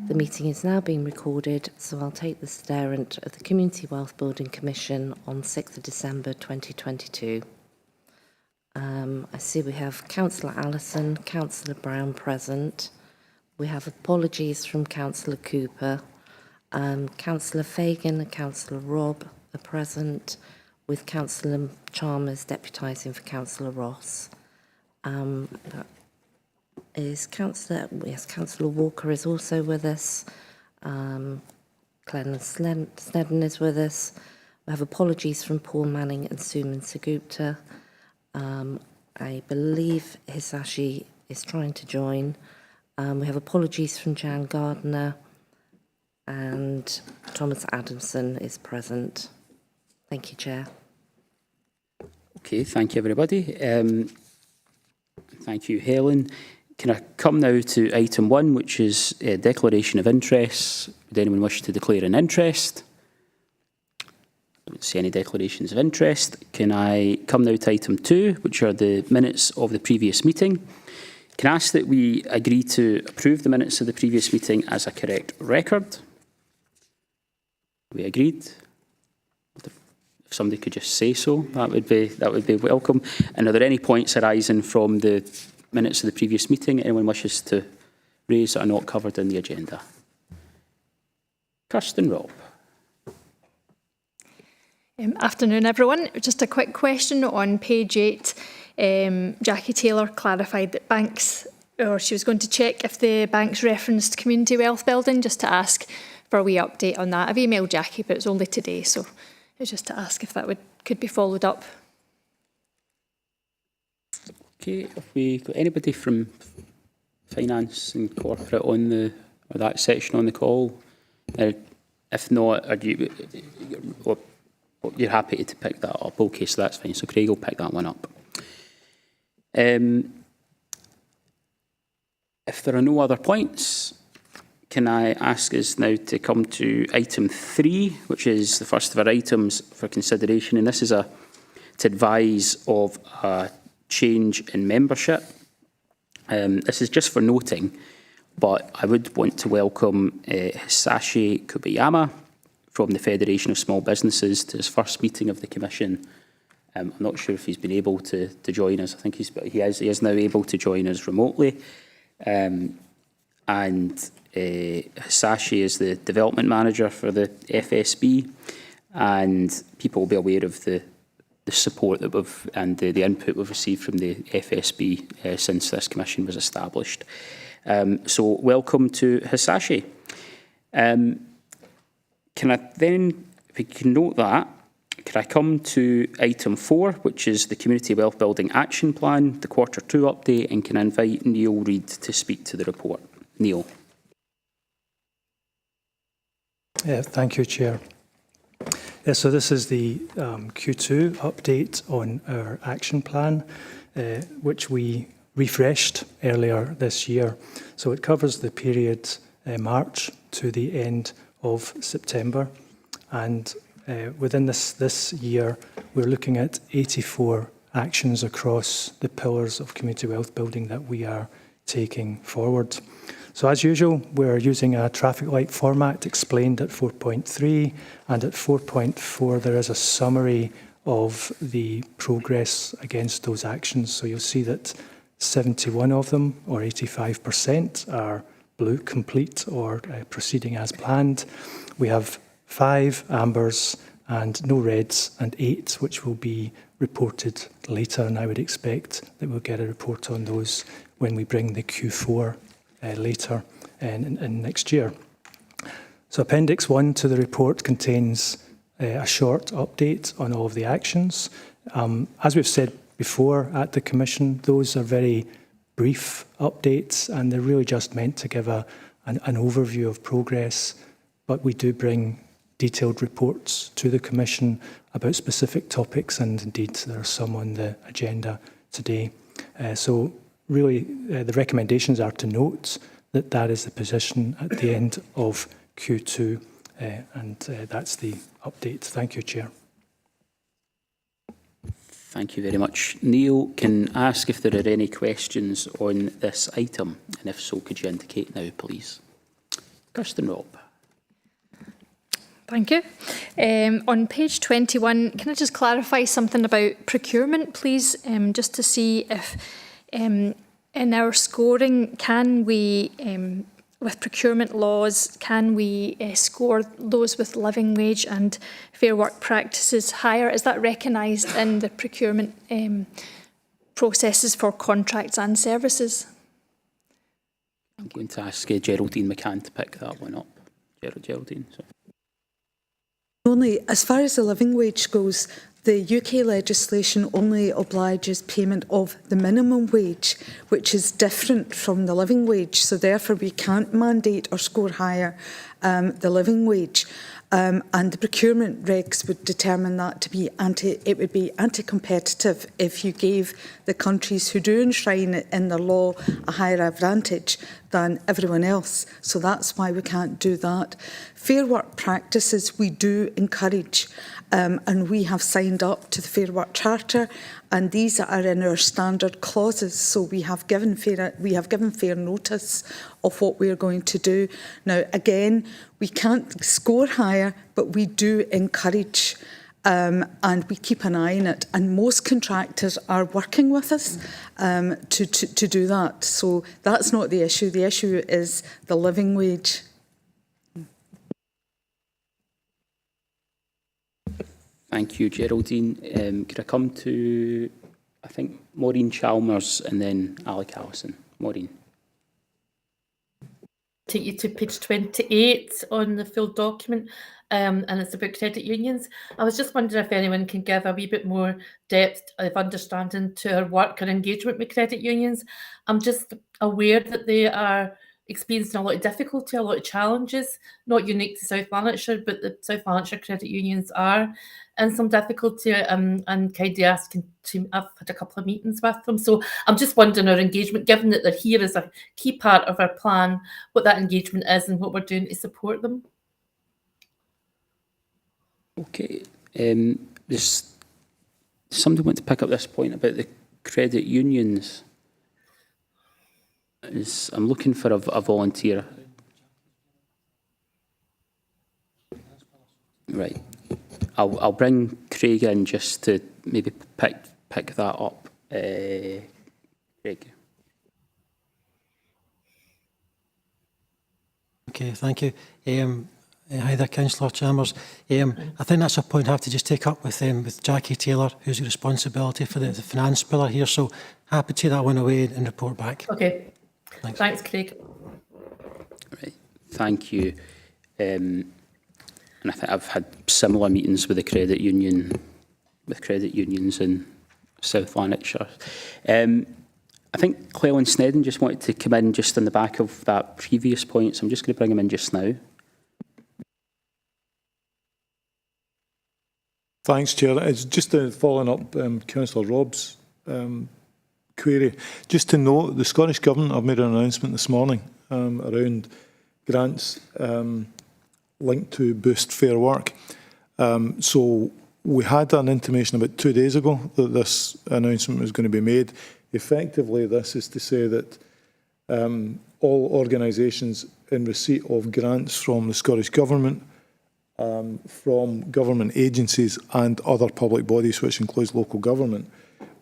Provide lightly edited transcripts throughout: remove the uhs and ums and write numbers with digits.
The meeting is now being recorded, so I'll take the statement of the Community Wealth Building Commission on 6th of December 2022. I see we have Councillor Allison, Councillor Brown present. We have apologies from Councillor Cooper. Councillor Fagan and Councillor Robb are present, with Councillor Chalmers deputising for Councillor Ross. Councillor Walker is also with us. Clenn Snedden is with us. We have apologies from Paul Manning and Suman Sagupta. I believe Hisashi is trying to join. We have apologies from Jan Gardner, and Thomas Adamson is present. Thank you, Chair. Okay, thank you, everybody. Thank you, Helen. Can I come now to item 1, which is a declaration of interest? Would anyone wish to declare an interest? I don't see any declarations of interest. Can I come now to item 2, which are the minutes of the previous meeting? Can I ask that we agree to approve the minutes of the previous meeting as a correct record? We agreed? If somebody could just say so, that would be welcome. And are there any points arising from the minutes of the previous meeting anyone wishes to raise that are not covered in the agenda? Kirsten Robb. Afternoon, everyone. Just a quick question on page 8. Jackie Taylor clarified that she was going to check if the banks referenced community wealth building, just to ask for a wee update on that. I've emailed Jackie, but it's only today, so it's just to ask if that could be followed up. Okay, have we got anybody from finance and corporate on or that section on the call? If not, you're happy to pick that up? Okay, so that's fine. So Craig will pick that one up. If there are no other points, can I ask us now to come to item 3, which is the first of our items for consideration, and this is to advise of a change in membership. This is just for noting, but I would want to welcome Hisashi Kubayama from the Federation of Small Businesses to his first meeting of the Commission. I'm not sure if he's been able to join us. I think he is now able to join us remotely. And Hisashi is the development manager for the FSB, and people will be aware of the support that and the input we've received from the FSB since this commission was established. So welcome to Hisashi. Can I then, if we can note that, can I come to item 4, which is the Community Wealth Building Action Plan, the Quarter 2 update, and can I invite Neil Reid to speak to the report? Neil. Thank you, Chair. So this is the Q2 update on our action plan, which we refreshed earlier this year. So it covers the period March to the end of September, and within this year we're looking at 84 actions across the pillars of community wealth building that we are taking forward. So as usual, we're using a traffic light format explained at 4.3, and at 4.4 there is a summary of the progress against those actions. So you'll see that 71 of them, or 85%, are blue, complete, or proceeding as planned. We have 5 ambers and no reds, and 8 which will be reported later, and I would expect that we'll get a report on those when we bring the Q4 later in next year. So Appendix 1 to the report contains a short update on all of the actions. As we've said before at the Commission, those are very brief updates, and they're really just meant to give an overview of progress, but we do bring detailed reports to the Commission about specific topics, and indeed there are some on the agenda today. So really the recommendations are to note that that is the position at the end of Q2, and that's the update. Thank you, Chair. Thank you very much. Neil, can I ask if there are any questions on this item? And if so, could you indicate now, please? Kirsten Robb. Thank you. On page 21, can I just clarify something about procurement, please? Just to see if in our scoring, can we, with procurement laws, can we score those with living wage and fair work practices higher? Is that recognised in the procurement processes for contracts and services? I'm going to ask Geraldine McCann to pick that one up. Geraldine. So. Only, as far as the living wage goes, the UK legislation only obliges payment of the minimum wage, which is different from the living wage. So therefore, we can't mandate or score higher the living wage. And the procurement regs would determine that to be anti-competitive if you gave the countries who do enshrine it in their law a higher advantage than everyone else. So that's why we can't do that. Fair work practices we do encourage, and we have signed up to the Fair Work Charter, and these are in our standard clauses. So we have given fair notice of what we are going to do. Now, again, we can't score higher, but we do encourage, and we keep an eye on it. And most contractors are working with us to do that. So that's not the issue. The issue is the living wage. Thank you, Geraldine. Could I come to, I think, Maureen Chalmers and then Alec Allison. Maureen. Take you to page 28 on the full document, and it's about credit unions. I was just wondering if anyone can give a wee bit more depth of understanding to our work and engagement with credit unions. I'm just aware that they are experiencing a lot of difficulty, a lot of challenges, not unique to South Lanarkshire, but the South Lanarkshire credit unions are in some difficulty, and kind of asking to, I've had a couple of meetings with them. So I'm just wondering our engagement, given that they're here as a key part of our plan, what that engagement is and what we're doing to support them. Okay. There's somebody want to pick up this point about the credit unions. I'm looking for a volunteer. Right. I'll bring Craig in just to maybe pick that up. Craig. Okay, thank you. Hi there, Councillor Chalmers. I think that's a point I have to just take up with Jackie Taylor, who's responsibility for the finance pillar here. So happy to take that one away and report back. Okay. Thanks, Craig. Right. Thank you. And I think I've had similar meetings with the credit union, with credit unions in South Lanarkshire. I think Llewellyn Snedden just wanted to come in just on the back of that previous point, so I'm just going to bring him in just now. Thanks, Chair. It's just following up Councillor Robb's query. Just to note, the Scottish Government have made an announcement this morning around grants linked to Boost Fair Work. So we had an intimation about 2 days ago that this announcement was going to be made. Effectively, this is to say that all organisations in receipt of grants from the Scottish Government, from government agencies and other public bodies, which includes local government,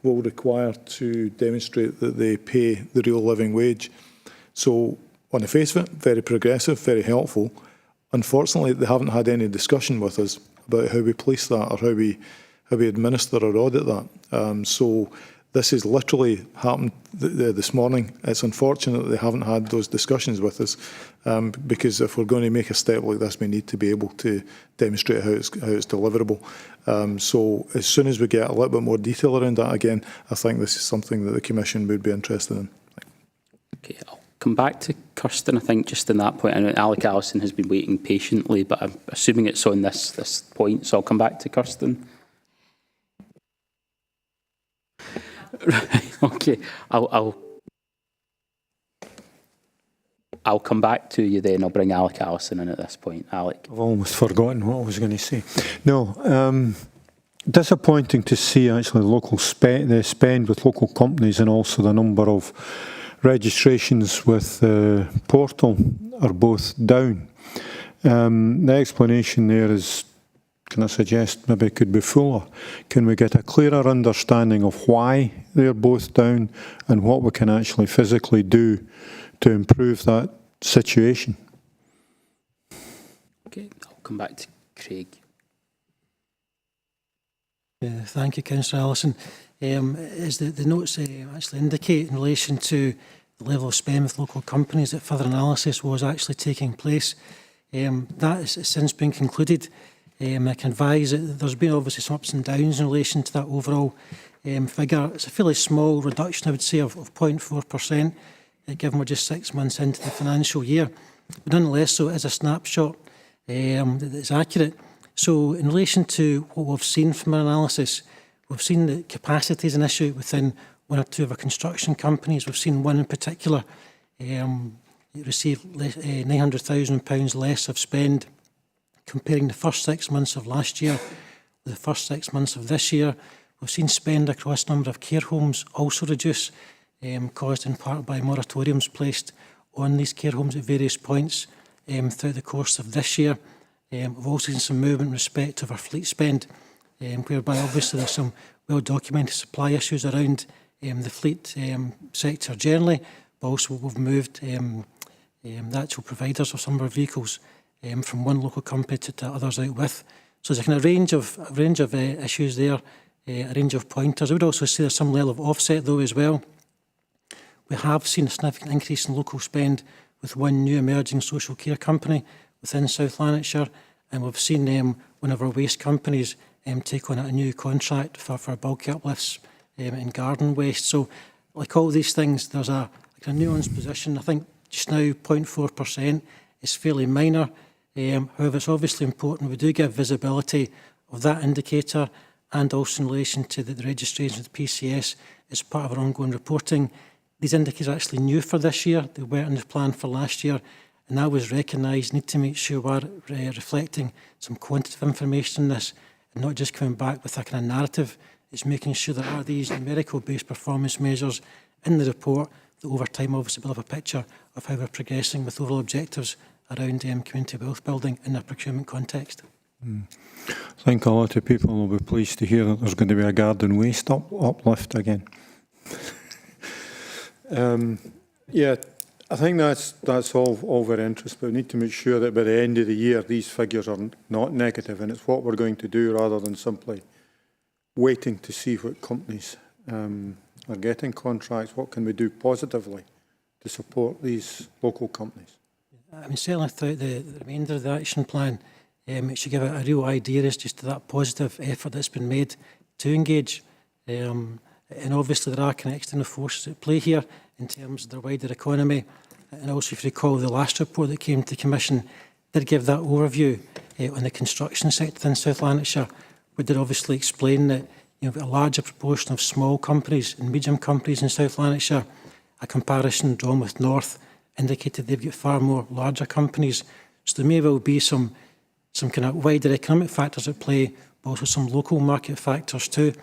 will require to demonstrate that they pay the real living wage. So on the face of it, very progressive, very helpful. Unfortunately, they haven't had any discussion with us about how we police that or how we administer or audit that. So this has literally happened this morning. It's unfortunate that they haven't had those discussions with us, because if we're going to make a step like this, we need to be able to demonstrate how it's deliverable. So as soon as we get a little bit more detail around that, again, I think this is something that the Commission would be interested in. Okay, I'll come back to Kirsten, I think, just on that point. I know Alec Allison has been waiting patiently, but I'm assuming it's on this point, so I'll come back to Kirsten. Right, okay, I'll come back to you then. I'll bring Alec Allison in at this point. Alec. I've almost forgotten what I was going to say. No, disappointing to see actually the spend with local companies, and also the number of registrations with the portal are both down. The explanation there is, can I suggest maybe it could be fuller? Can we get a clearer understanding of why they're both down and what we can actually physically do to improve that situation? Okay, I'll come back to Craig. Thank you, Councillor Allison. As the notes actually indicate in relation to the level of spend with local companies, that further analysis was actually taking place. That has since been concluded. I can advise that there's been obviously some ups and downs in relation to that overall figure. It's a fairly small reduction, I would say, of 0.4%, given we're just 6 months into the financial year. But nonetheless, so it is a snapshot that is accurate. So in relation to what we've seen from our analysis, we've seen that capacity is an issue within one or two of our construction companies. We've seen one in particular receive £900,000 less of spend comparing the first 6 months of last year with the first 6 months of this year. We've seen spend across a number of care homes also reduce, caused in part by moratoriums placed on these care homes at various points throughout the course of this year. We've also seen some movement in respect of our fleet spend, whereby obviously there's some well-documented supply issues around the fleet sector generally, but also we've moved the actual providers of some of our vehicles from one local company to others out with. So there's a kind of range of issues there, a range of pointers. I would also say there's some level of offset though as well. We have seen a significant increase in local spend with one new emerging social care company within South Lanarkshire, and we've seen one of our waste companies take on a new contract for bulk uplifts in garden waste. So like all these things, there's a nuanced position. I think just now 0.4% is fairly minor. However, it's obviously important we do give visibility of that indicator and also in relation to the registration of the PCS as part of our ongoing reporting. These indicators are actually new for this year. They weren't in the plan for last year, and that was recognised. Need to make sure we're reflecting some quantitative information in this and not just coming back with a kind of narrative. It's making sure there are these numerical-based performance measures in the report that over time obviously will have a picture of how we're progressing with overall objectives around community wealth building in a procurement context. I think a lot of people will be pleased to hear that there's going to be a garden waste uplift again. Yeah, I think that's all very interesting, but we need to make sure that by the end of the year these figures are not negative, and it's what we're going to do rather than simply waiting to see what companies are getting contracts. What can we do positively to support these local companies? I mean, certainly throughout the remainder of the action plan, it should give a real idea as just to that positive effort that's been made to engage. And obviously there are kind of external forces at play here in terms of the wider economy. And also, if you recall, the last report that came to the Commission did give that overview on the construction sector in South Lanarkshire. We did obviously explain that a larger proportion of small companies and medium companies in South Lanarkshire. A comparison drawn with North indicated they've got far more larger companies. So there may well be some kind of wider economic factors at play, but also some local market factors too.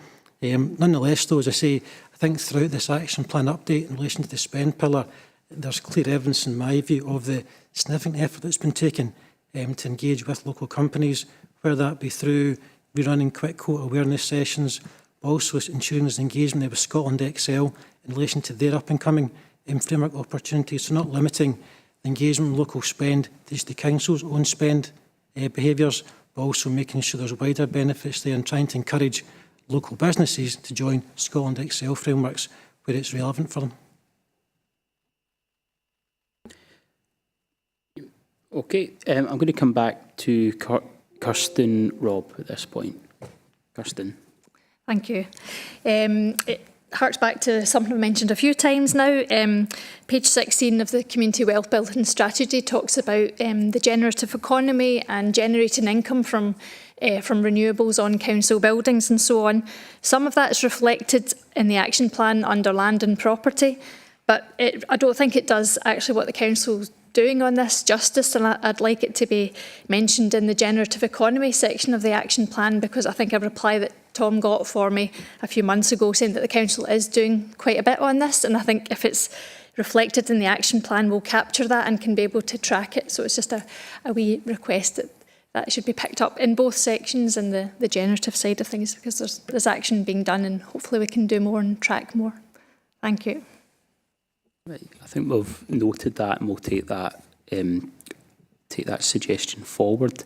Nonetheless, though, as I say, I think throughout this action plan update in relation to the spend pillar, there's clear evidence, in my view, of the significant effort that's been taken to engage with local companies, whether that be through rerunning quick quote awareness sessions, but also ensuring there's engagement there with Scotland Excel in relation to their up-and-coming framework opportunities. So not limiting the engagement in local spend to just the council's own spend behaviours, but also making sure there's wider benefits there and trying to encourage local businesses to join Scotland Excel frameworks where it's relevant for them. Okay, I'm going to come back to Kirsten Robb at this point. Kirsten. Thank you. It harks back to something I mentioned a few times now. Page 16 of the Community Wealth Building Strategy talks about the generative economy and generating income from renewables on council buildings and so on. Some of that is reflected in the action plan under land and property, but I don't think it does actually what the council's doing on this justice, and I'd like it to be mentioned in the generative economy section of the action plan, because I think a reply that Tom got for me a few months ago saying that the council is doing quite a bit on this, and I think if it's reflected in the action plan will capture that and can be able to track it. So it's just a wee request that should be picked up in both sections and the generative side of things, because there's action being done and hopefully we can do more and track more. Thank you. Right. I think we've noted that and we'll take that suggestion forward.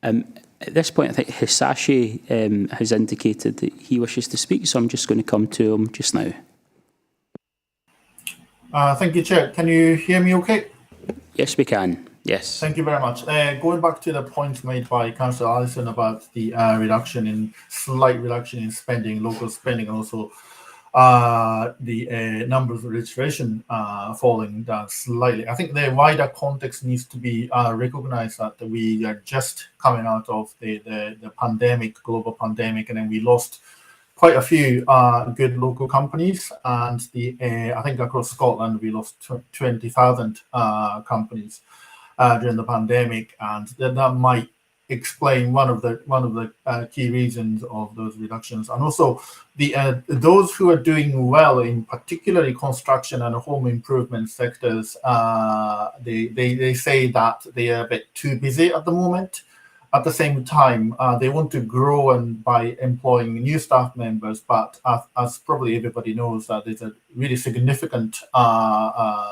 At this point, I think Hisashi has indicated that he wishes to speak, so I'm just going to come to him just now. Thank you, Chair. Can you hear me okay? Yes, we can. Yes. Thank you very much. Going back to the point made by Councillor Allison about the slight reduction in spending, local spending, and also the numbers of registration falling down slightly. I think the wider context needs to be recognized that we are just coming out of the global pandemic, and then we lost quite a few good local companies, and I think across Scotland we lost 20,000 companies during the pandemic, and that might explain one of the key reasons of those reductions. And also those who are doing well in particularly construction and home improvement sectors, they say that they are a bit too busy at the moment. At the same time, they want to grow and by employing new staff members, but as probably everybody knows, that there's a really significant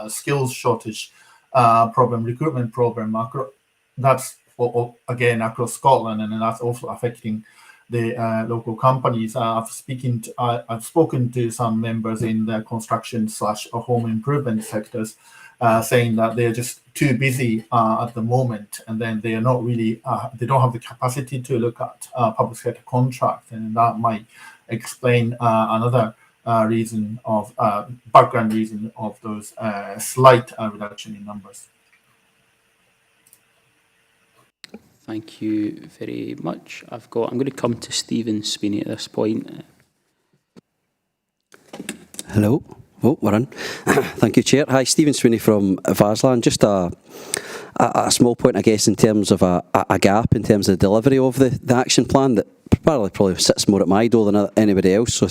skills shortage recruitment problem. That's again across Scotland, and that's also affecting the local companies. I've spoken to some members in the construction / home improvement sectors, saying that they're just too busy at the moment, and then they are not really they don't have the capacity to look at public sector contracts, and that might explain another background reason of those slight reduction in numbers. Thank you very much. I'm going to come to Stephen Sweeney at this point. Hello. Oh, we're on. Thank you, Chair. Hi, Stephen Sweeney from Varsland. Just a small point, I guess, in terms of a gap in terms of the delivery of the action plan that probably sits more at my door than anybody else, so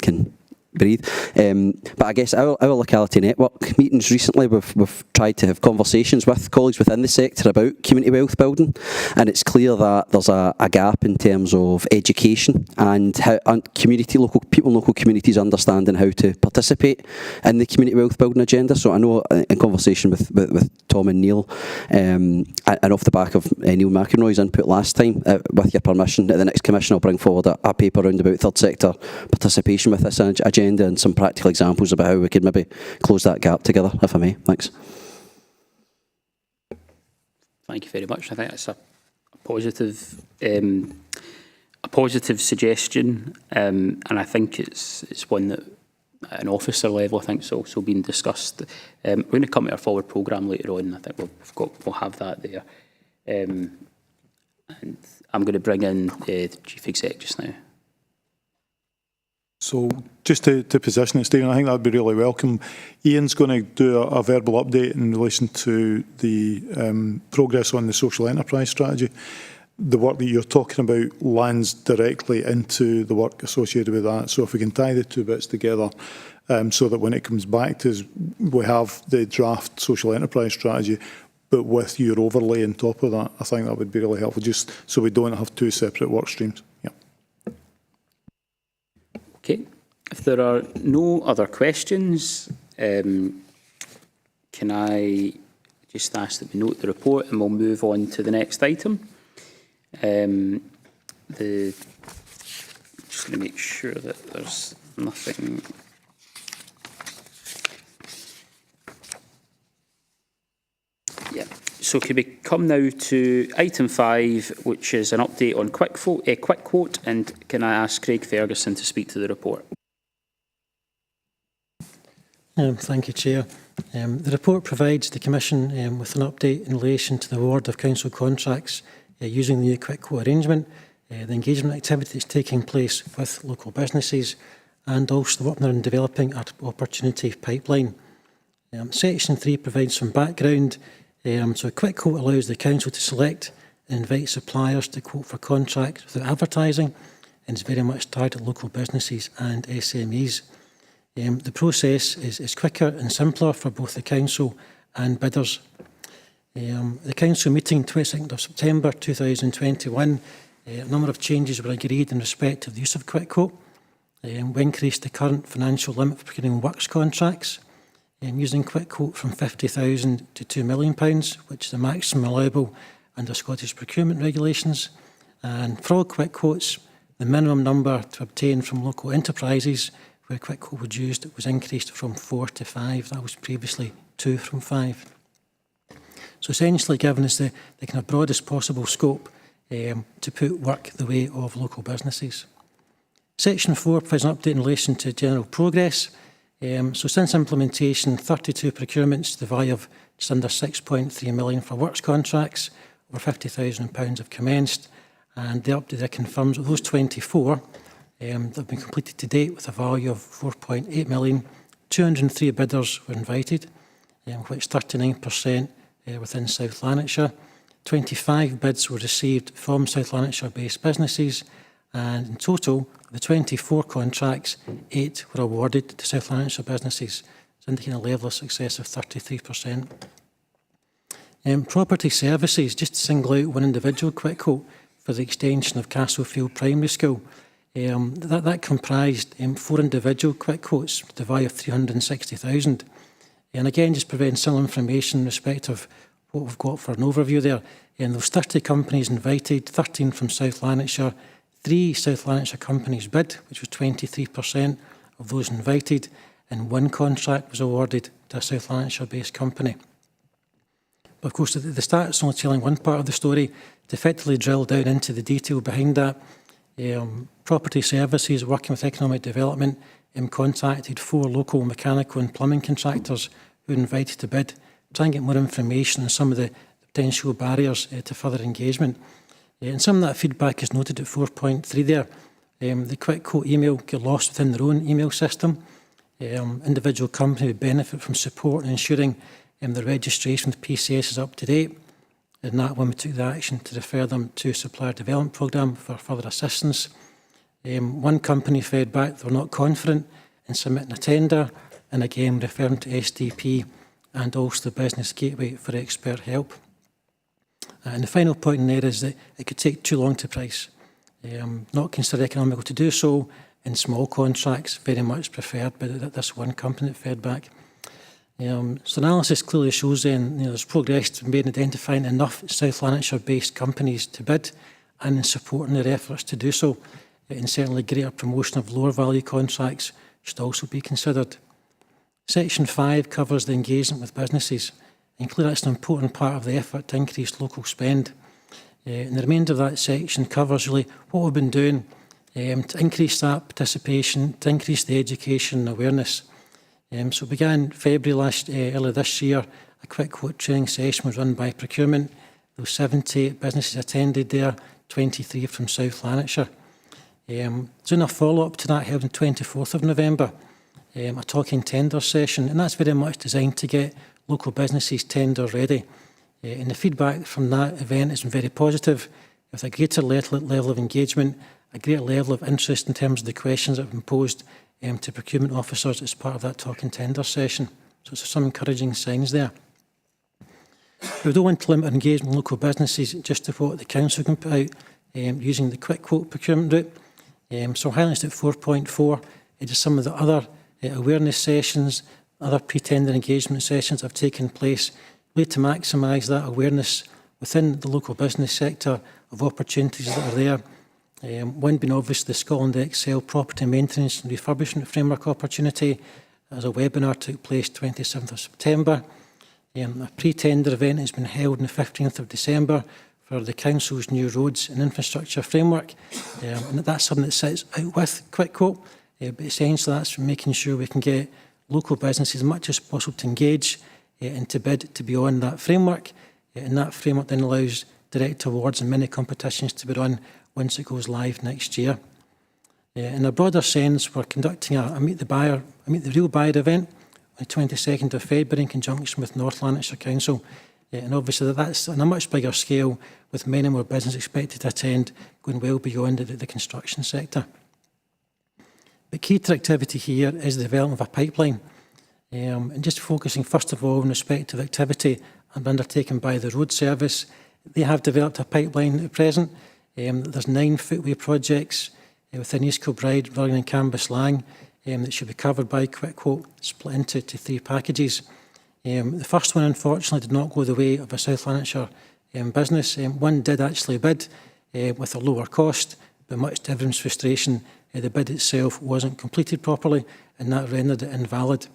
can breathe. But I guess our locality network meetings recently, we've tried to have conversations with colleagues within the sector about community wealth building, and it's clear that there's a gap in terms of education and how local communities understanding how to participate in the community wealth building agenda. So I know in conversation with Tom and Neil, and off the back of Neil McEnroy's input last time, with your permission, at the next commission I'll bring forward a paper around about third sector participation with this agenda and some practical examples about how we could maybe close that gap together, if I may. Thanks. Thank you very much. I think that's a positive suggestion, and I think it's one that at an officer level I think it's also been discussed. We're going to come to our forward programme later on. I think we'll have that there, and I'm going to bring in the Chief Exec just now. So just to position it, Stephen, I think that would be really welcome. Ian's going to do a verbal update in relation to the progress on the social enterprise strategy. The work that you're talking about lands directly into the work associated with that. So if we can tie the two bits together, so that when it comes back to us, we have the draft social enterprise strategy, but with your overlay on top of that, I think that would be really helpful, just so we don't have two separate work streams. Yeah. Okay, if there are no other questions, can I just ask that we note the report and we'll move on to the next item. Just going to make sure that there's nothing. Yeah. So can we come now to item 5, which is an update on Quick Quote, and can I ask Craig Ferguson to speak to the report? Thank you, Chair. The report provides the Commission with an update in relation to the award of council contracts using the new Quick Quote arrangement, the engagement activity that's taking place with local businesses, and also the work on developing our opportunity pipeline. Section 3 provides some background. So a Quick Quote allows the council to select and invite suppliers to quote for contracts without advertising, and is very much targeted at local businesses and SMEs. The process is quicker and simpler for both the council and bidders. The council meeting 22nd of September 2021, a number of changes were agreed in respect of the use of Quick Quote. We increased the current financial limit for procuring works contracts, using Quick Quote from £50,000 to £2 million, which is the maximum allowable under Scottish procurement regulations. And for all Quick Quotes, the minimum number to obtain from local enterprises where Quick Quote was used was increased from 4 to 5. That was previously 2 from 5. So essentially giving us the kind of broadest possible scope to put work the way of local businesses. Section 4 provides an update in relation to general progress. So since implementation, 32 procurements to the value of just under £6.3 million for works contracts, over £50,000 have commenced, and the update confirms that those 24 that have been completed to date with a value of £4.8 million. 203 bidders were invited, which 39% within South Lanarkshire. 25 bids were received from South Lanarkshire-based businesses, and in total, the 24 contracts, 8 were awarded to South Lanarkshire businesses, indicating a level of success of 33%. Property services, just to single out one individual Quick Quote for the extension of Castlefield Primary School. That comprised 4 individual Quick Quotes with the value of £360,000. And again, just providing some information in respect of what we've got for an overview there. And those 30 companies invited, 13 from South Lanarkshire, 3 South Lanarkshire companies bid, which was 23% of those invited, and 1 contract was awarded to a South Lanarkshire-based company. But of course, the stats only telling one part of the story. To effectively drill down into the detail behind that, Property Services, working with Economic Development, contacted 4 local mechanical and plumbing contractors who were invited to bid, try and get more information on some of the potential barriers to further engagement. And some of that feedback is noted at 4.3 there. The Quick Quote email got lost within their own email system. Individual company would benefit from support and ensuring the registration with PCS is up to date. And that when we took the action to refer them to Supplier Development Programme for further assistance. One company fed back they were not confident in submitting a tender, and again referring to SDP and also the Business Gateway for expert help. And the final point in there is that it could take too long to price. Not considered economical to do so in small contracts, very much preferred by this one company that fed back. So analysis clearly shows then there's progress to be made in identifying enough South Lanarkshire-based companies to bid and in supporting their efforts to do so. And certainly greater promotion of lower value contracts should also be considered. Section 5 covers the engagement with businesses, and clearly that's an important part of the effort to increase local spend. And the remainder of that section covers really what we've been doing to increase that participation, to increase the education and awareness. So it began February earlier this year. A Quick Quote training session was run by procurement. There were 78 businesses attended there, 23 from South Lanarkshire. There's a follow-up to that held on 24th of November, a talking tender session, and that's very much designed to get local businesses tender ready. And the feedback from that event has been very positive, with a greater level of engagement, a greater level of interest in terms of the questions that have been posed to procurement officers as part of that talking tender session. So there's some encouraging signs there. We don't want to limit our engagement with local businesses just to what the council can put out using the Quick Quote procurement route. So highlights at 4.4, it is some of the other awareness sessions, other pre-tender engagement sessions have taken place, really to maximise that awareness within the local business sector of opportunities that are there. One being obviously the Scotland Excel Property Maintenance and Refurbishment Framework opportunity, as a webinar took place 27th of September. A pre-tender event has been held on the 15th of December for the Council's new roads and infrastructure framework. And that's something that sits out with Quick Quote, but essentially that's making sure we can get local businesses as much as possible to engage and to bid to be on that framework. And that framework then allows direct awards and many competitions to be run once it goes live next year. In a broader sense, we're conducting a Meet the Real Buyer event on the 22nd of February in conjunction with North Lanarkshire Council. And obviously that's on a much bigger scale, with many more businesses expected to attend, going well beyond the construction sector. But key to activity here is the development of a pipeline. And just focusing first of all in respect of activity undertaken by the road service. They have developed a pipeline at present. There's 9 footway projects within East Kilbride, Rutherglen and Cambuslang that should be covered by Quick Quote, split into 3 packages. The first one, unfortunately, did not go the way of a South Lanarkshire business. One did actually bid with a lower cost, but much to everyone's frustration, the bid itself wasn't completed properly, and that rendered it invalid.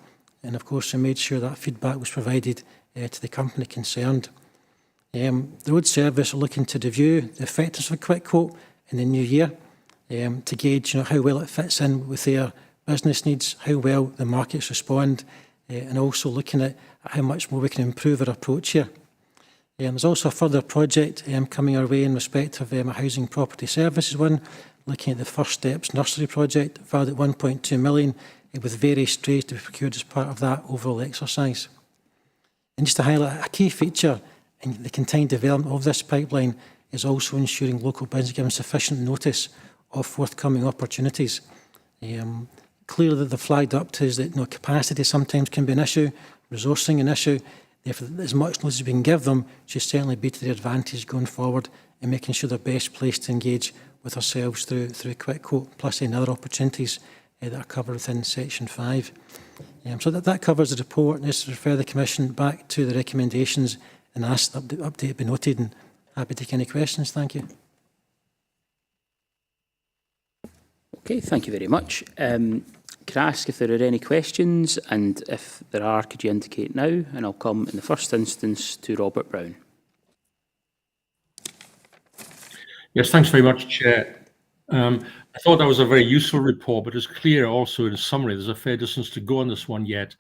And of course, we made sure that feedback was provided to the company concerned. The road service are looking to review the effectiveness of a Quick Quote in the new year to gauge how well it fits in with their business needs, how well the markets respond, and also looking at how much more we can improve our approach here. There's also a further project coming our way in respect of a housing property services one, looking at the First Steps nursery project, valued at 1.2 million, with various strays to be procured as part of that overall exercise. And just to highlight, a key feature in the contained development of this pipeline is also ensuring local business given sufficient notice of forthcoming opportunities. Clearly, the flagged up to is that capacity sometimes can be an issue, resourcing an issue. Therefore, as much notice we can give them should certainly be to their advantage going forward in making sure they're best placed to engage with ourselves through Quick Quote, plus any other opportunities that are covered within Section 5. So that covers the report, and just to refer the Commission back to the recommendations and ask that the update be noted, and happy to take any questions. Thank you. Okay, thank you very much. Can I ask if there are any questions, and if there are, could you indicate now? And I'll come in the first instance to Robert Brown. Yes, thanks very much, Chair. I thought that was a very useful report, but it's clear also in summary there's a fair distance to go on this one yet.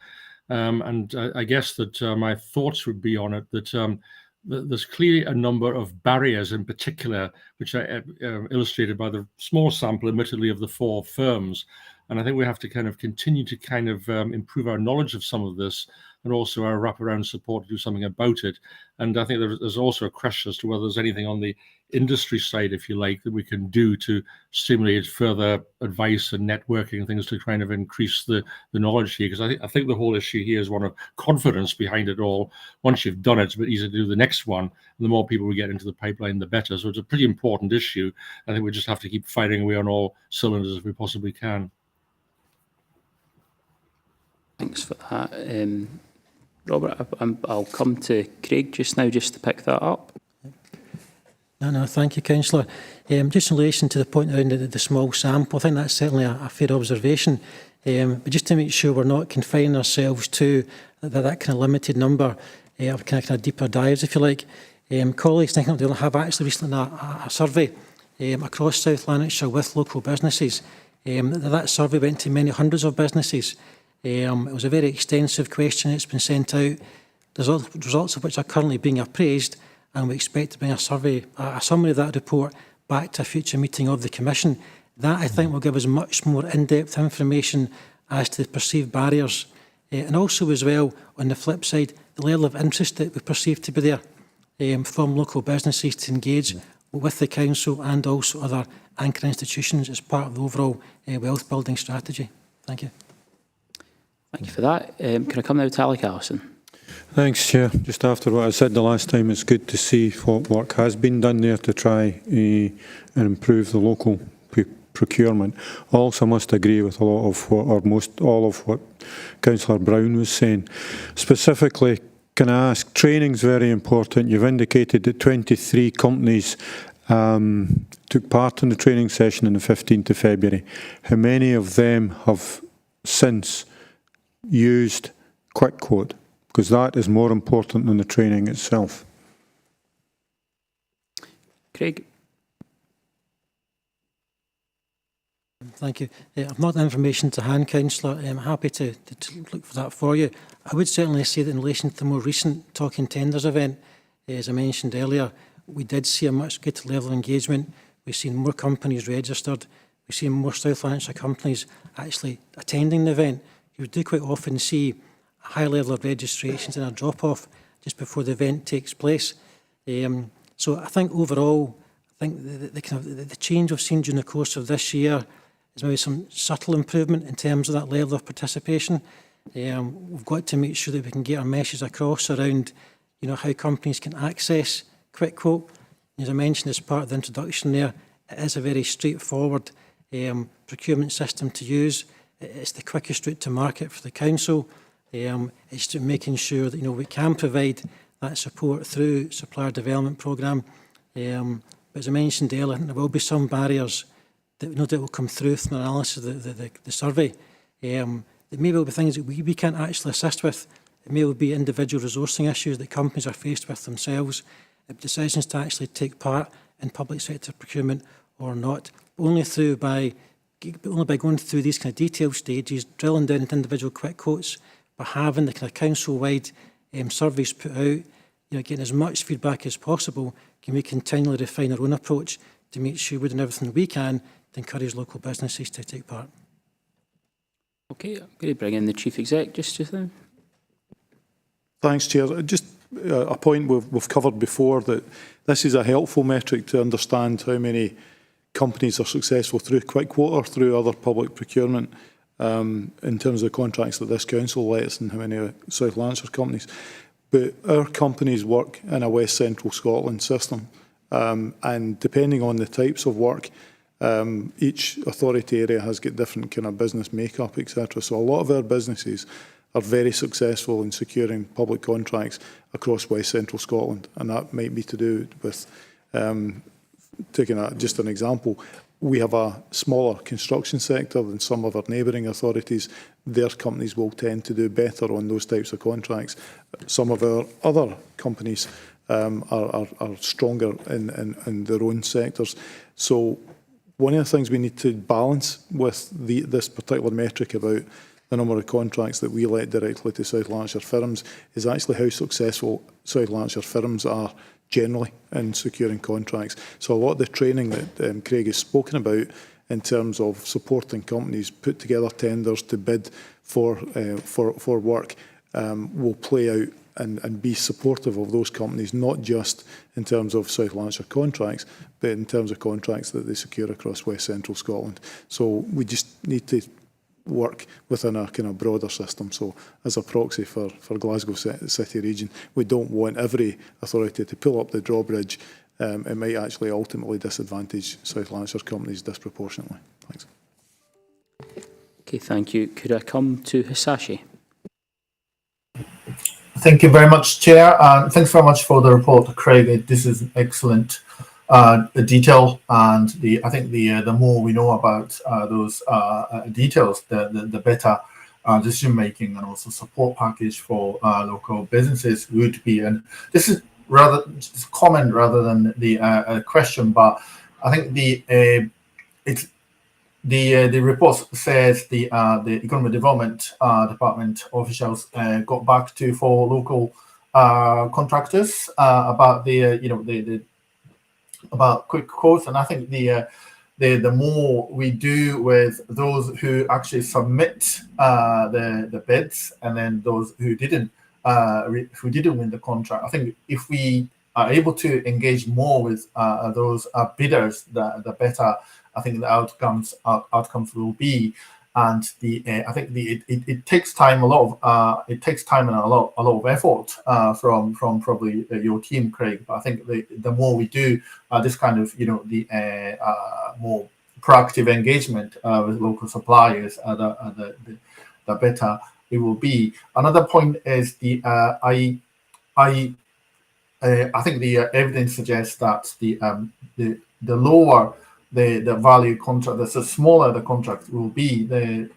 And I guess that my thoughts would be on it that there's clearly a number of barriers in particular, which are illustrated by the small sample, admittedly, of the 4 firms. And I think we have to kind of continue to kind of improve our knowledge of some of this, and also our wraparound support to do something about it. And I think there's also a question as to whether there's anything on the industry side, if you like, that we can do to stimulate further advice and networking and things to kind of increase the knowledge here. Because I think the whole issue here is one of confidence behind it all. Once you've done it, it's a bit easier to do the next one. And the more people we get into the pipeline, the better. So it's a pretty important issue. I think we just have to keep fighting away on all cylinders if we possibly can. Thanks for that. Robert, I'll come to Craig just now just to pick that up. No, thank you, Councillor. Just in relation to the point around the small sample, I think that's certainly a fair observation. But just to make sure we're not confining ourselves to that kind of limited number of kind of deeper dives, if you like. Colleagues thinking of the have actually recently done a survey across South Lanarkshire with local businesses. That survey went to many hundreds of businesses. It was a very extensive question. It's been sent out. The results of which are currently being appraised, and we expect to bring a summary of that report back to a future meeting of the Commission. That, I think, will give us much more in-depth information as to the perceived barriers, and also as well, on the flip side, the level of interest that we perceive to be there from local businesses to engage with the Council and also other anchor institutions as part of the overall wealth building strategy. Thank you. Thank you for that. Can I come now to Alec Allison? Thanks, Chair. Just after what I said the last time, it's good to see what work has been done there to try and improve the local procurement. Also, I must agree with a lot of what, or most all of what Councillor Brown was saying. Specifically, can I ask, training's very important. You've indicated that 23 companies took part in the training session on the 15th of February. How many of them have since used Quick Quote? Because that is more important than the training itself. Craig? Thank you. I've not the information to hand, Councillor. I'm happy to look for that for you. I would certainly say that in relation to the more recent Talking Tenders event, as I mentioned earlier, we did see a much greater level of engagement. We've seen more companies registered. We've seen more South Lanarkshire companies actually attending the event. You do quite often see a high level of registrations and a drop-off just before the event takes place. So I think overall, I think the change we've seen during the course of this year is maybe some subtle improvement in terms of that level of participation. We've got to make sure that we can get our message across around, how companies can access Quick Quote. As I mentioned as part of the introduction there, it is a very straightforward procurement system to use. It's the quickest route to market for the council. It's to making sure that we can provide that support through supplier development programme. But as I mentioned earlier, there will be some barriers that that will come through from the analysis of the survey. There may well be things that we can't actually assist with. It may well be individual resourcing issues that companies are faced with themselves. Decisions to actually take part in public sector procurement or not. Only by going through these kind of detailed stages, drilling down into individual quick quotes, by having the kind of council-wide surveys put out, getting as much feedback as possible, can we continually refine our own approach to make sure we're doing everything we can to encourage local businesses to take part. Okay, I'm going to bring in the Chief Exec just now. Thanks, Chair. Just a point we've covered before, that this is a helpful metric to understand how many companies are successful through Quick Quote or through other public procurement in terms of the contracts that this council lets and how many South Lanarkshire companies. But our companies work in a West Central Scotland system, and depending on the types of work, each authority area has got different kind of business makeup, etc. So a lot of our businesses are very successful in securing public contracts across West Central Scotland, and that might be to do with, taking just an example, we have a smaller construction sector than some of our neighbouring authorities. Their companies will tend to do better on those types of contracts. Some of our other companies are stronger in their own sectors. So one of the things we need to balance with this particular metric about the number of contracts that we let directly to South Lanarkshire firms is actually how successful South Lanarkshire firms are generally in securing contracts. So a lot of the training that Craig has spoken about in terms of supporting companies put together tenders to bid for work will play out and be supportive of those companies, not just in terms of South Lanarkshire contracts, but in terms of contracts that they secure across West Central Scotland. So we just need to work within a kind of broader system. So as a proxy for Glasgow City Region, we don't want every authority to pull up the drawbridge. It might actually ultimately disadvantage South Lanarkshire companies disproportionately. Thanks. Okay, thank you. Could I come to Hisashi? Thank you very much, Chair. Thanks very much for the report, Craig. This is excellent detail, and I think the more we know about those details, the better decision making and also support package for local businesses would be. And this is rather just comment rather than the question, but I think the report says the Economic Development Department officials got back to 4 local contractors about about quick quotes, and I think the more we do with those who actually submit the bids, and then those who didn't win the contract, I think if we are able to engage more with those bidders, the better I think the outcomes will be. And I think it takes time and a lot of effort from probably your team, Craig. But I think the more we do this kind of more proactive engagement with local suppliers, the better it will be. Another point is I think the evidence suggests that the lower the value contract, the smaller the contract will be,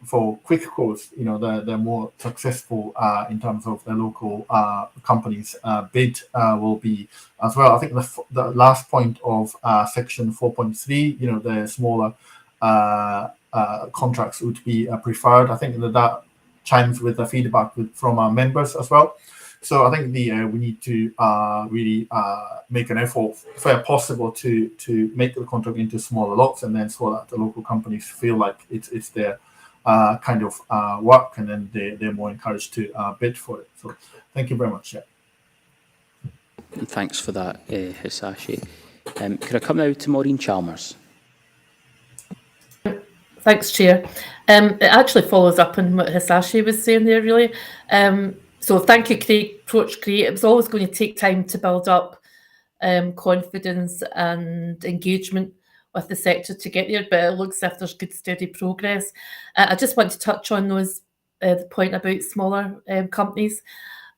for quick quotes, the more successful in terms of the local companies bid will be as well. I think the last point of section 4.3, the smaller contracts would be preferred. I think that chimes with the feedback from our members as well. So I think we need to really make an effort, where possible, to make the contract into smaller lots, and then so that the local companies feel like it's their kind of work, and then they're more encouraged to bid for it. So thank you very much. Yeah. And thanks for that, Hisashi. Could I come now to Maureen Chalmers? Thanks, Chair. It actually follows up on what Hisashi was saying there, really. So thank you, Craig. Approach great. It was always going to take time to build up confidence and engagement with the sector to get there, but it looks as if there's good, steady progress. I just want to touch on those the point about smaller companies,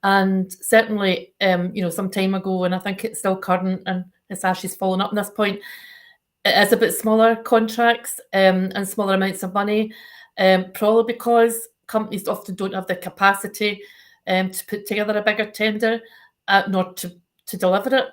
and certainly, some time ago, and I think it's still current, and Hisashi's following up on this point. It is a bit smaller contracts and smaller amounts of money, probably because companies often don't have the capacity to put together a bigger tender, nor to deliver it.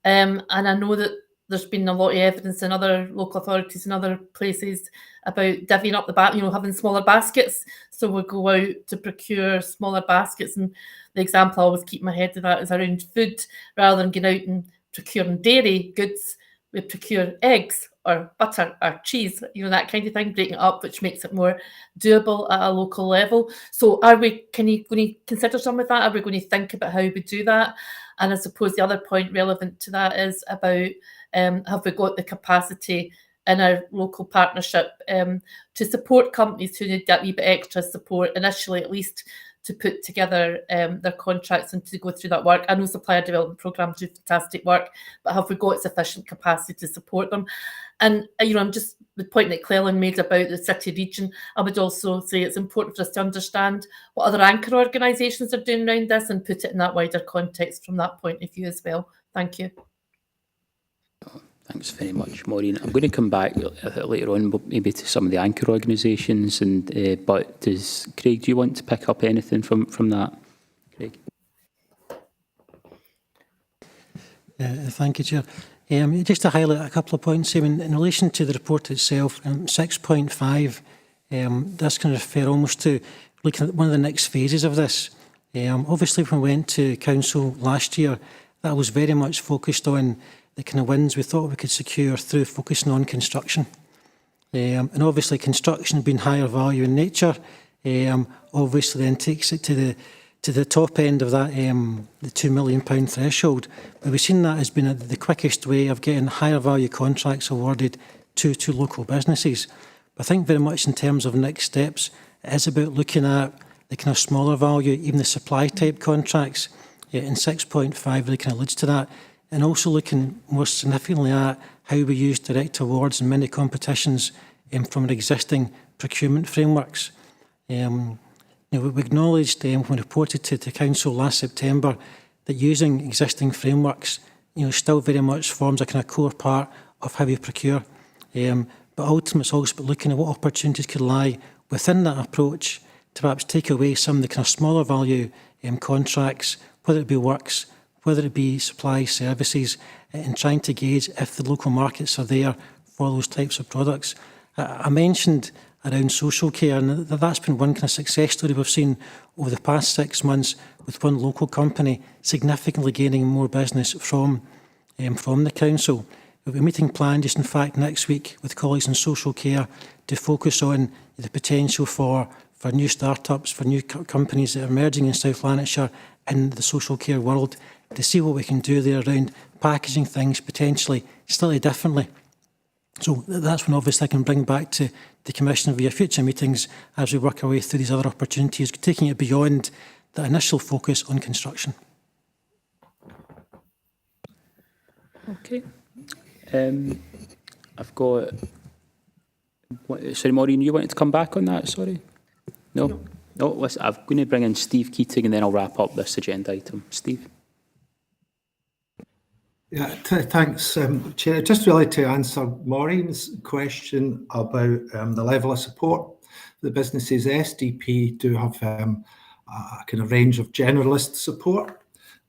And I know that there's been a lot of evidence in other local authorities and other places about divvying up the having smaller baskets. So we'll go out to procure smaller baskets. And the example I always keep in my head of that is around food. Rather than going out and procuring dairy goods, we procure eggs or butter or cheese, that kind of thing, breaking it up, which makes it more doable at a local level. So are we going to consider some of that? Are we going to think about how we do that? And I suppose the other point relevant to that is about have we got the capacity in our local partnership to support companies who need that wee bit extra support initially, at least, to put together their contracts and to go through that work. I know supplier development programs do fantastic work, but have we got sufficient capacity to support them? And, I'm just, the point that Cleland made about the city region, I would also say it's important for us to understand what other anchor organisations are doing around this and put it in that wider context from that point of view as well. Thank you. Thanks very much, Maureen. I'm going to come back later on, maybe to some of the anchor organisations, but does Craig, do you want to pick up anything from that? Craig? Thank you, Chair. Just to highlight a couple of points, in relation to the report itself, 6.5, this can refer almost to looking at one of the next phases of this. Obviously, when we went to Council last year, that was very much focused on the kind of wins we thought we could secure through focusing on construction. And obviously construction being higher value in nature, obviously then takes it to the top end of that, the £2 million threshold. But we've seen that as being the quickest way of getting higher value contracts awarded to local businesses. But I think very much in terms of next steps, it is about looking at the kind of smaller value, even the supply type contracts. And 6.5 really kind of alludes to that. And also looking more significantly at how we use direct awards in many competitions from our existing procurement frameworks. We acknowledged when we reported to Council last September that using existing frameworks still very much forms a kind of core part of how we procure. But ultimately it's also about looking at what opportunities could lie within that approach to perhaps take away some of the kind of smaller value contracts, whether it be works, whether it be supply services, and trying to gauge if the local markets are there for those types of products. I mentioned around social care, and that's been one kind of success story we've seen over the past 6 months with one local company significantly gaining more business from the council. We've got a meeting planned just in fact next week with colleagues in social care to focus on the potential for new startups, for new companies that are emerging in South Lanarkshire in the social care world, to see what we can do there around packaging things potentially slightly differently. So that's when obviously I can bring back to the Commission via future meetings as we work our way through these other opportunities, taking it beyond the initial focus on construction. Okay. I've got... Sorry, Maureen, you wanted to come back on that? Sorry. No? No, listen, I'm going to bring in Steve Keating and then I'll wrap up this agenda item. Steve? Yeah, thanks, Chair. Just really to answer Maureen's question about the level of support the businesses, SDP do have a kind of range of generalist support,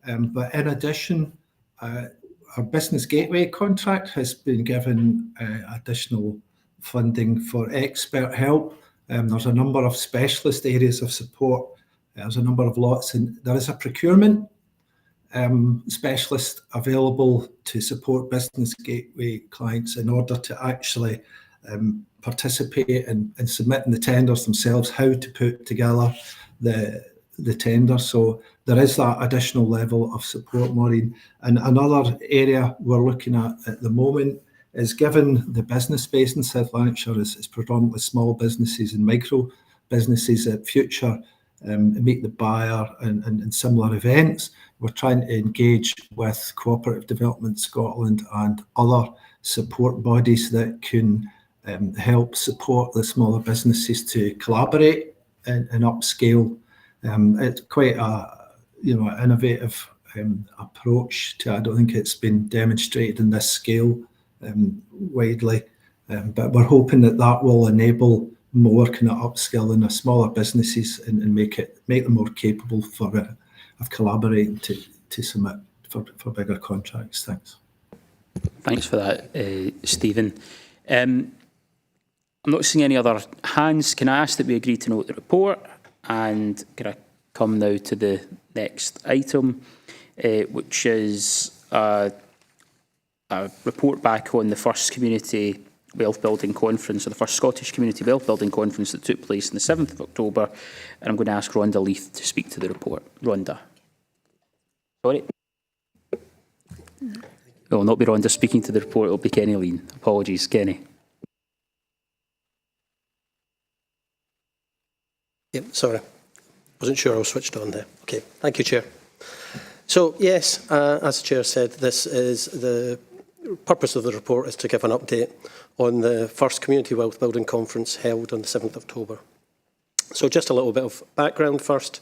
but in addition, our Business Gateway contract has been given additional funding for expert help. There's a number of specialist areas of support. There's a number of lots, and there is a procurement specialist available to support Business Gateway clients in order to actually participate in submitting the tenders themselves, how to put together the tender. So there is that additional level of support, Maureen. And another area we're looking at the moment is given the business space in South Lanarkshire is predominantly small businesses and micro businesses at Future Meet the Buyer and similar events. We're trying to engage with Cooperative Development Scotland and other support bodies that can help support the smaller businesses to collaborate and upscale. It's quite a innovative approach to. I don't think it's been demonstrated in this scale widely, but we're hoping that will enable more kind of upskilling of smaller businesses and make them more capable of collaborating to submit for bigger contracts. Thanks. Thanks for that, Stephen. I'm not seeing any other hands. Can I ask that we agree to note the report? And can I come now to the next item, which is a report back on the first Community Wealth Building Conference, or the first Scottish Community Wealth Building Conference that took place on the 7th of October. And I'm going to ask Rhonda Leith to speak to the report. Rhonda. Sorry. It will not be Rhonda speaking to the report, it will be Kenny Lean. Apologies, Kenny. Yep, sorry. Wasn't sure I was switched on there. Okay, thank you, Chair. So, yes, as the Chair said, this is the purpose of the report is to give an update on the first Community Wealth Building Conference held on the 7th of October. So just a little bit of background first.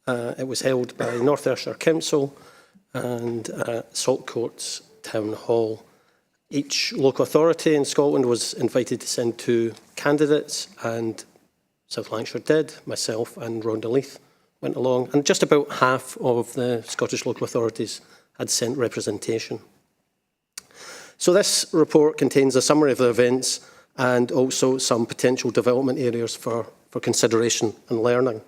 It was held by North Ayrshire Council and Saltcoats Town Hall. Each local authority in Scotland was invited to send 2 candidates, and South Lanarkshire did. Myself and Rhonda Leith went along, and just about half of the Scottish local authorities had sent representation. So this report contains a summary of the events and also some potential development areas for consideration and learning.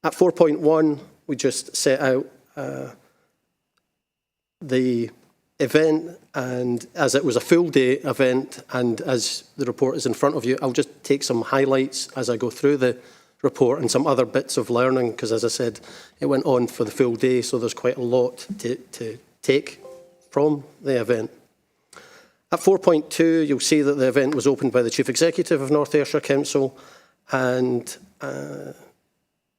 At 4.1, we just set out the event, and as it was a full day event, and as the report is in front of you, I'll just take some highlights as I go through the report and some other bits of learning, because as I said, it went on for the full day, so there's quite a lot to take from the event. At 4.2, you'll see that the event was opened by the Chief Executive of North Ayrshire Council and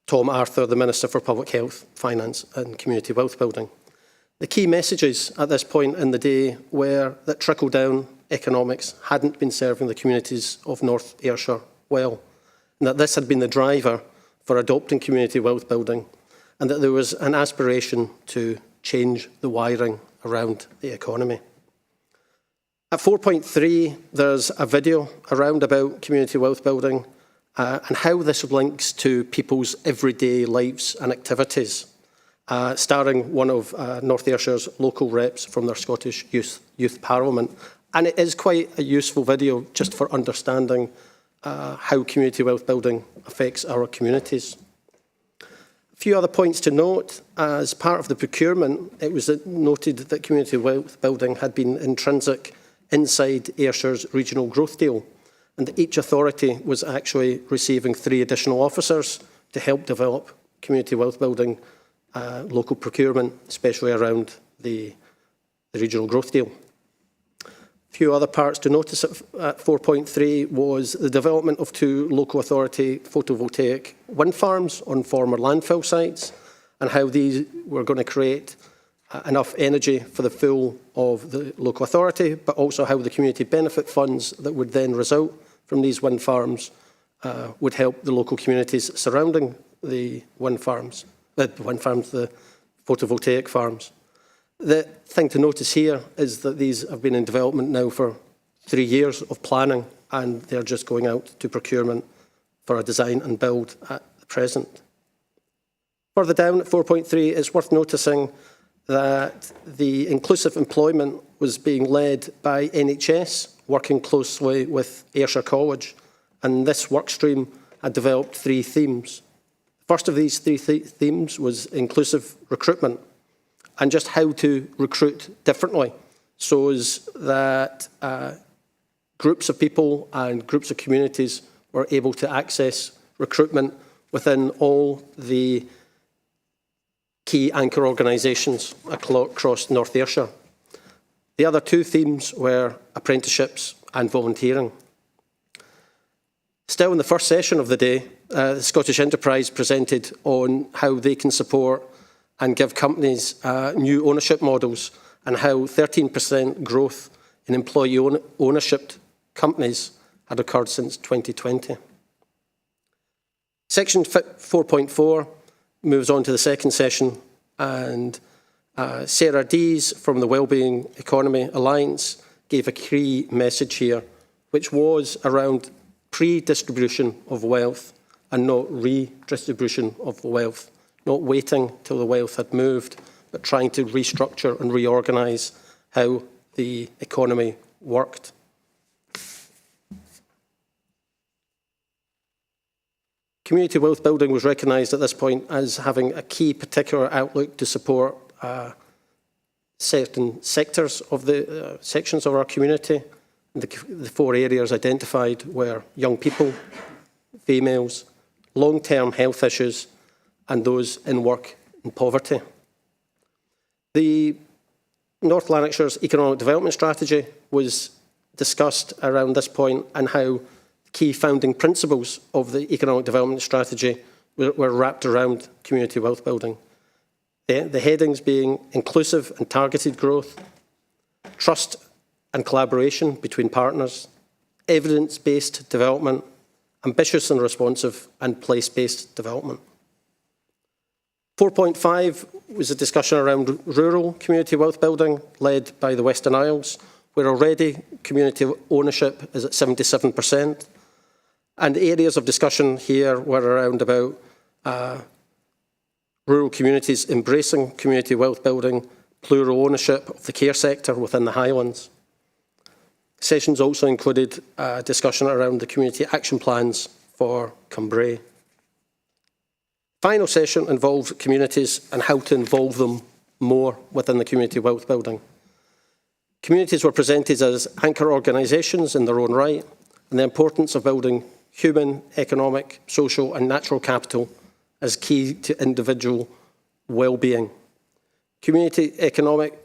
Tom Arthur, the Minister for Public Health, Finance and Community Wealth Building. The key messages at this point in the day were that trickle-down economics hadn't been serving the communities of North Ayrshire well, and that this had been the driver for adopting community wealth building, and that there was an aspiration to change the wiring around the economy. At 4.3, there's a video around about community wealth building and how this links to people's everyday lives and activities, starring one of North Ayrshire's local reps from their Scottish Youth Parliament. And it is quite a useful video just for understanding how community wealth building affects our communities. A few other points to note. As part of the procurement, it was noted that community wealth building had been intrinsic inside Ayrshire's regional growth deal, and that each authority was actually receiving 3 additional officers to help develop community wealth building local procurement, especially around the regional growth deal. A few other parts to notice at 4.3 was the development of 2 local authority photovoltaic wind farms on former landfill sites, and how these were going to create enough energy for the full of the local authority, but also how the community benefit funds that would then result from these wind farms would help the local communities surrounding the the photovoltaic farms. The thing to notice here is that these have been in development now for 3 years of planning, and they're just going out to procurement for a design and build at the present. Further down at 4.3, it's worth noticing that the inclusive employment was being led by NHS, working closely with Ayrshire College, and this work stream had developed 3 themes. The first of these 3 themes was inclusive recruitment, and just how to recruit differently, so as that groups of people and groups of communities were able to access recruitment within all the key anchor organisations across North Ayrshire. The other two themes were apprenticeships and volunteering. Still in the first session of the day, the Scottish Enterprise presented on how they can support and give companies new ownership models and how 13% growth in employee ownership companies had occurred since 2020. Section 4.4 moves on to the second session, and Sarah Dees from the Wellbeing Economy Alliance gave a key message here, which was around pre-distribution of wealth and not redistribution of wealth, not waiting till the wealth had moved, but trying to restructure and reorganise how the economy worked. Community wealth building was recognised at this point as having a key particular outlook to support certain sectors of the sections of our community. The four areas identified were young people, females, long-term health issues, and those in work and poverty. The North Lanarkshire's economic development strategy was discussed around this point, and how key founding principles of the economic development strategy were wrapped around community wealth building. The headings being inclusive and targeted growth, trust and collaboration between partners, evidence-based development, ambitious and responsive, and place-based development. 4.5 was a discussion around rural community wealth building led by the Western Isles, where already community ownership is at 77%. And areas of discussion here were around about rural communities embracing community wealth building, plural ownership of the care sector within the Highlands. Sessions also included a discussion around the community action plans for Cumbrae. Final session involved communities and how to involve them more within the community wealth building. Communities were presented as anchor organisations in their own right, and the importance of building human, economic, social and natural capital as key to individual well-being. Community economic,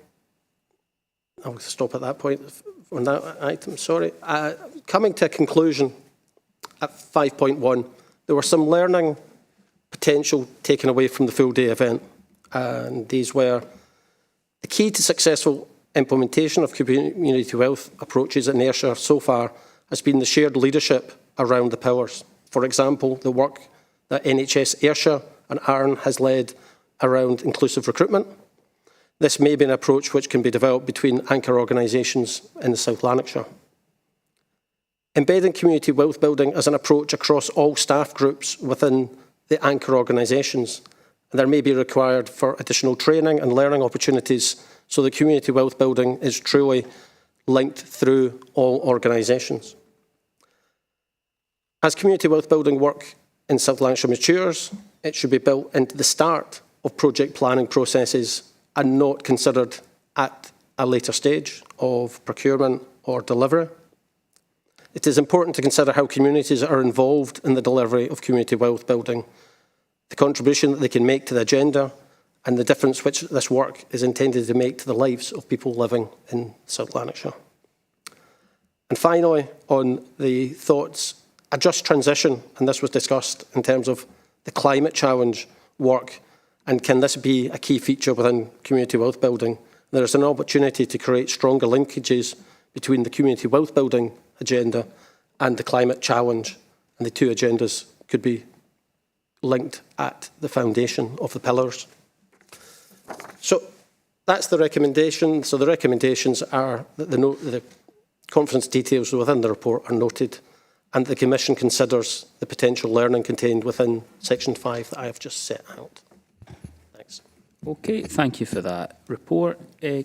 I'll stop at that point on that item, sorry. Coming to a conclusion at 5.1, there were some learning potential taken away from the full day event, and these were the key to successful implementation of community wealth approaches in Ayrshire so far has been the shared leadership around the pillars. For example, the work that NHS Ayrshire and Arran has led around inclusive recruitment. This may be an approach which can be developed between anchor organisations in the South Lanarkshire. Embedding community wealth building as an approach across all staff groups within the anchor organisations. And there may be required for additional training and learning opportunities so that community wealth building is truly linked through all organisations. As community wealth building work in South Lanarkshire matures, it should be built into the start of project planning processes and not considered at a later stage of procurement or delivery. It is important to consider how communities are involved in the delivery of community wealth building, the contribution that they can make to the agenda, and the difference which this work is intended to make to the lives of people living in South Lanarkshire. And finally, on the thoughts, a just transition, and this was discussed in terms of the climate challenge work, and can this be a key feature within community wealth building? There is an opportunity to create stronger linkages between the community wealth building agenda and the climate challenge, and the two agendas could be linked at the foundation of the pillars. So that's the recommendation. So the recommendations are that the conference details within the report are noted, and the Commission considers the potential learning contained within Section 5 that I have just set out. Thanks. Okay, thank you for that report.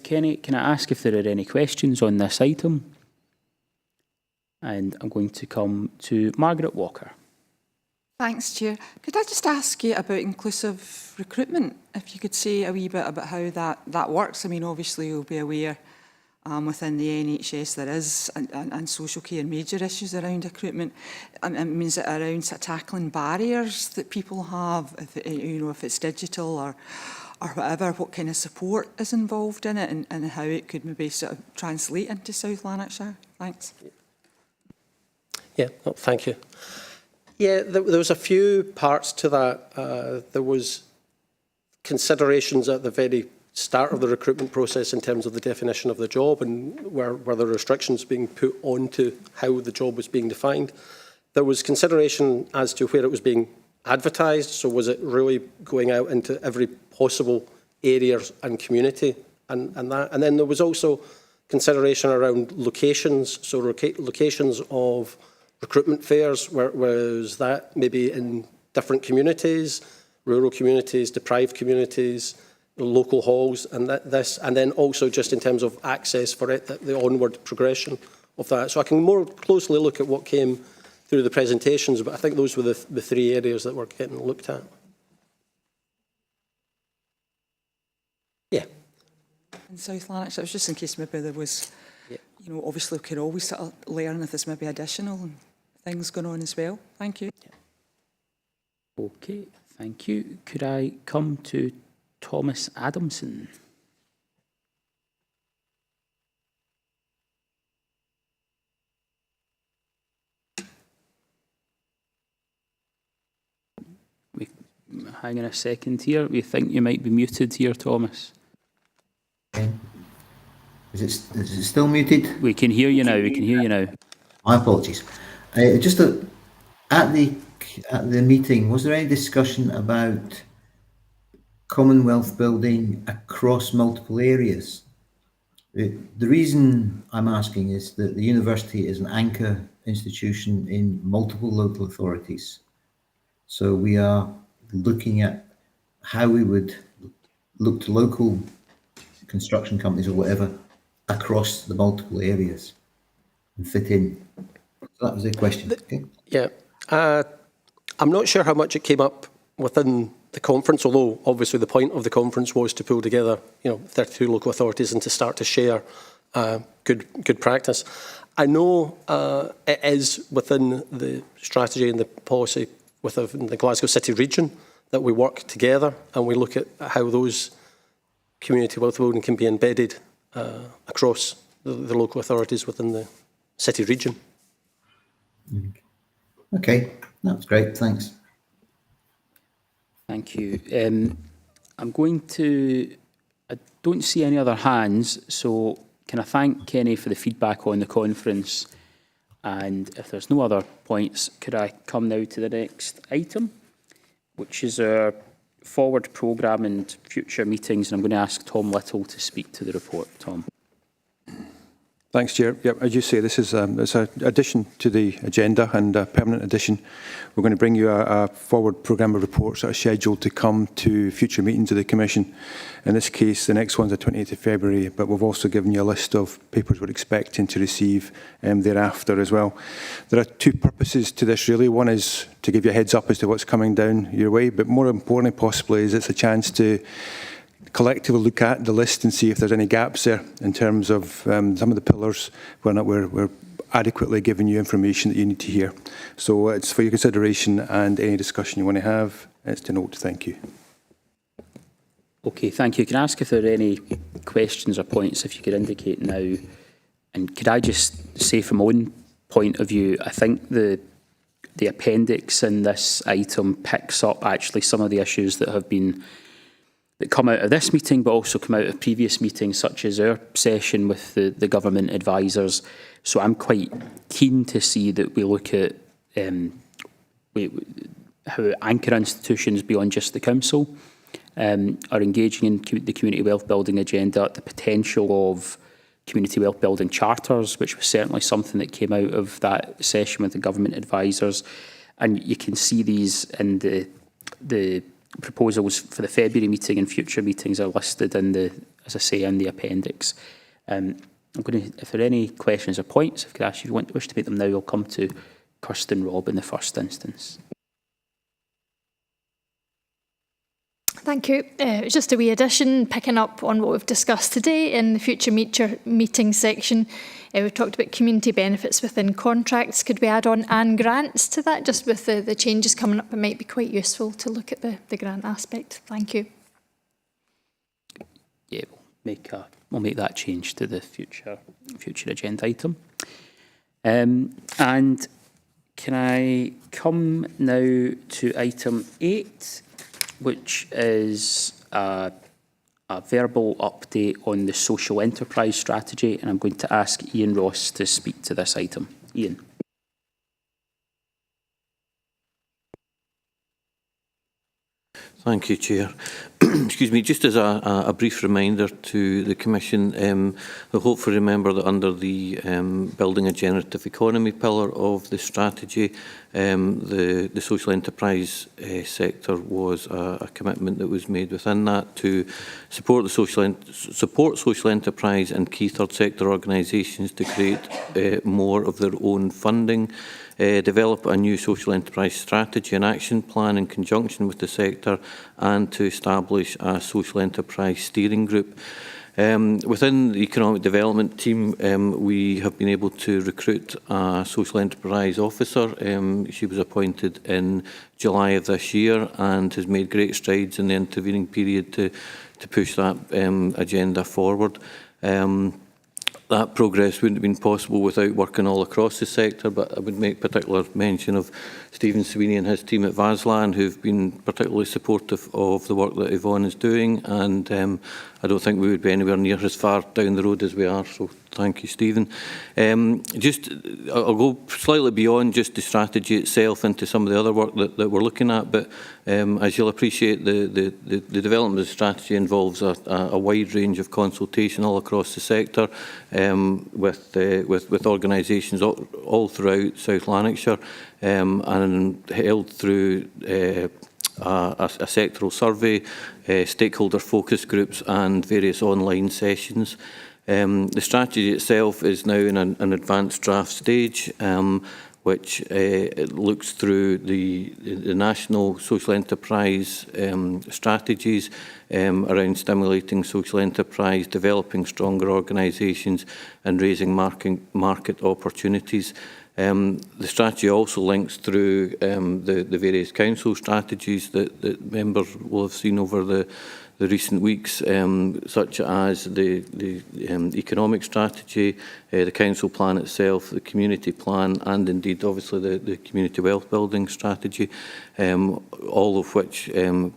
Kenny, can I ask if there are any questions on this item? And I'm going to come to Margaret Walker. Thanks, Chair. Could I just ask you about inclusive recruitment? If you could say a wee bit about how that works. I mean, obviously you'll be aware within the NHS there is, and social care, major issues around recruitment. And it means that around tackling barriers that people have, if it's digital or whatever, what kind of support is involved in it and how it could maybe sort of translate into South Lanarkshire? Thanks. Yeah, well, thank you. Yeah, there was a few parts to that. There was considerations at the very start of the recruitment process in terms of the definition of the job and were the restrictions being put onto how the job was being defined. There was consideration as to where it was being advertised, so was it really going out into every possible area and community and that. And then there was also consideration around locations, so locations of recruitment fairs, was that maybe in different communities, rural communities, deprived communities, local halls, and and then also just in terms of access for it, the onward progression of that. So I can more closely look at what came through the presentations, but I think those were the three areas that were getting looked at. Yeah. In South Lanarkshire, it was just in case maybe there was, you know, obviously we could always sort of learn if there's maybe additional things going on as well. Thank you. Okay, thank you. Could I come to Thomas Adamson? Hang on a second here. We think you might be muted here, Thomas. Is it still muted? We can hear you now. We can hear you now. My apologies. Just at the meeting, was there any discussion about Commonwealth building across multiple areas? The reason I'm asking is that the university is an anchor institution in multiple local authorities. So we are looking at how we would look to local construction companies or whatever across the multiple areas and fit in. So that was the question. Okay. Yeah. I'm not sure how much it came up within the conference, although obviously the point of the conference was to pull together, 32 local authorities and to start to share good practice. I know it is within the strategy and the policy within the Glasgow City region that we work together and we look at how those community wealth building can be embedded across the local authorities within the city region. Okay, that's great, thanks. Thank you. I don't see any other hands, so can I thank Kenny for the feedback on the conference? And if there's no other points, could I come now to the next item, which is our forward programme and future meetings. And I'm going to ask Tom Little to speak to the report. Tom. Thanks, Chair. Yep, as you say, this is an addition to the agenda and a permanent addition. We're going to bring you a forward programme of reports that are scheduled to come to future meetings of the Commission. In this case, the next one's the 28th of February, but we've also given you a list of papers we're expecting to receive thereafter as well. There are two purposes to this, really. One is to give you a heads up as to what's coming down your way, but more importantly, possibly, is it's a chance to collectively look at the list and see if there's any gaps there in terms of some of the pillars where not we're adequately giving you information that you need to hear. So it's for your consideration and any discussion you want to have. It's to note. Thank you. Okay, thank you. Can I ask if there are any questions or points, if you could indicate now? And could I just say from my own point of view, I think the appendix in this item picks up actually some of the issues that come out of this meeting, but also come out of previous meetings, such as our session with the government advisors. So I'm quite keen to see that we look at how anchor institutions beyond just the council are engaging in the community wealth building agenda, the potential of community wealth building charters, which was certainly something that came out of that session with the government advisors. And you can see these in the proposals for the February meeting and future meetings are listed in as I say, in the appendix. If there are any questions or points, if I could ask you wish to make them now, I'll come to Kirsten Robb in the first instance. Thank you. It's just a wee addition, picking up on what we've discussed today in the future meeting section. We've talked about community benefits within contracts. Could we add on and grants to that? Just with the changes coming up, it might be quite useful to look at the grant aspect. Thank you. yeah, we'll make that change to the future agenda item. And can I come now to item 8, which is a verbal update on the social enterprise strategy, and I'm going to ask Ian Ross to speak to this item. Ian. Thank you, Chair. Excuse me, just as a brief reminder to the Commission, we'll hopefully remember that under the Building a Generative Economy pillar of the strategy, the social enterprise sector was a commitment that was made within that to support social enterprise and key third sector organisations to create more of their own funding, develop a new social enterprise strategy and action plan in conjunction with the sector, and to establish a social enterprise steering group. Within the economic development team, we have been able to recruit a social enterprise officer. She was appointed in July of this year and has made great strides in the intervening period to push that agenda forward. That progress wouldn't have been possible without working all across the sector, but I would make particular mention of Stephen Sweeney and his team at Vaslan, who've been particularly supportive of the work that Yvonne is doing, and I don't think we would be anywhere near as far down the road as we are, so thank you, Stephen. I'll go slightly beyond just the strategy itself into some of the other work that we're looking at, but as you'll appreciate, the development of the strategy involves a wide range of consultation all across the sector with organisations all throughout South Lanarkshire, and held through a sectoral survey, stakeholder focus groups and various online sessions. The strategy itself is now in an advanced draft stage, which it looks through the national social enterprise strategies around stimulating social enterprise, developing stronger organisations and raising market opportunities. The strategy also links through the various council strategies that members will have seen over the recent weeks, such as the economic strategy, the council plan itself, the community plan, and indeed obviously the community wealth building strategy, all of which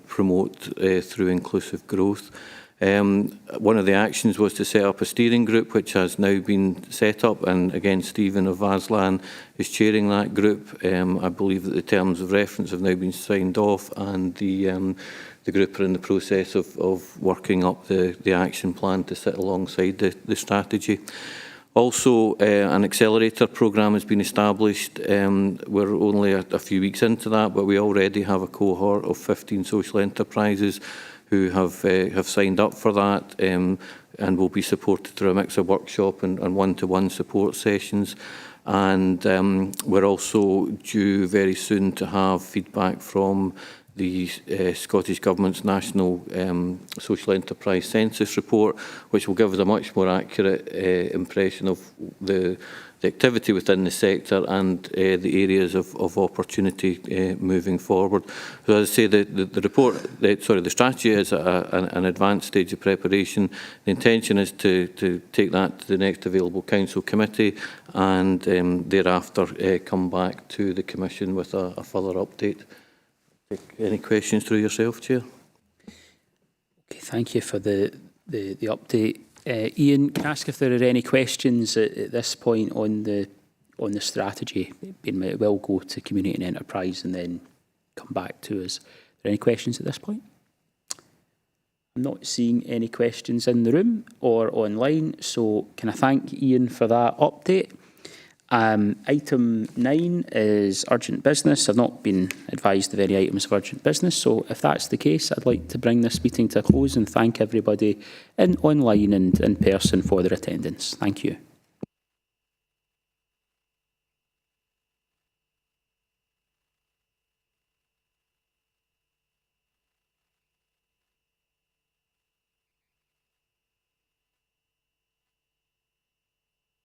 promote through inclusive growth. One of the actions was to set up a steering group, which has now been set up, and again Stephen of Vaslan is chairing that group. I believe that the terms of reference have now been signed off, and the group are in the process of working up the action plan to sit alongside the strategy. Also, an accelerator programme has been established. We're only a few weeks into that, but we already have a cohort of 15 social enterprises who have signed up for that, and will be supported through a mix of workshop and one-to-one support sessions. And we're also due very soon to have feedback from the Scottish Government's National Social Enterprise Census report, which will give us a much more accurate impression of the activity within the sector and the areas of opportunity moving forward. So as I say, the strategy is an advanced stage of preparation. The intention is to take that to the next available council committee and thereafter come back to the Commission with a further update. Any questions through yourself, Chair? Okay, thank you for the update. Ian, can I ask if there are any questions at this point on the strategy? It will go to community and enterprise and then come back to us. Are there any questions at this point? I'm not seeing any questions in the room or online, so can I thank Ian for that update? Item 9 is urgent business. I've not been advised of any items of urgent business, so if that's the case, I'd like to bring this meeting to a close and thank everybody online and in person for their attendance. Thank you.